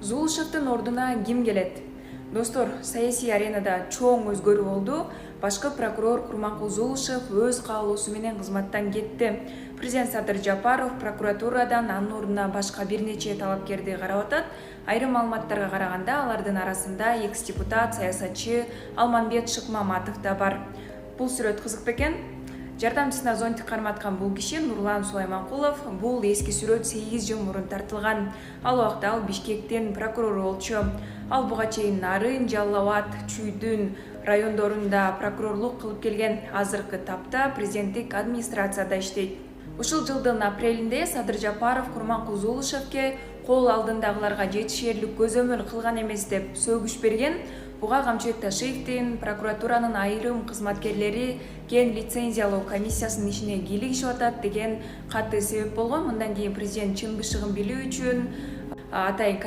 Зулушевдин ордуна ким келет? Достор, саясий аренада чоң өзгөрүү болду. Башкы прокурор Курманкул Зулушев өз каалоосу менен кызматтан кетти. Президент Садыр Жапаров прокуратурадан анын ордуна башка бир нече талапкерди карап атат. Айрым маалыматтарга караганда, алардын арасында экс-депутат, саясатчы Алмамбет Шыкмаматов да бар. Бул сүрөт кызык бекен. Жардамчысына зонтик карматкан бул киши Нурлан Сулайманкулов. Бул эски сүрөт 8 жыл мурун тартылган. Ал убакта ал Бишкектин прокурору болчу. Ал буга чейин Нарын, Жалал Абад, Чүйдүн райондорунда прокурорлук кылып келген. Азыркы тапта президенттик администрацияда иштейт. Ушул жылдын апрелинде Садыр Жапаров Курманкул Зулушевке кол алдындагыларга жетишерлик көзөмөл кылган эмес деп сөгүш берген. Буга Камчыбек Ташиевдин прокуратуранын айрым кызматкерлери кен лицензиялоо комиссиясынын ишине кийлигишип атат деген каты себеп болгон. Мындан кийин президент чын бышыгын билүү үчүн атайын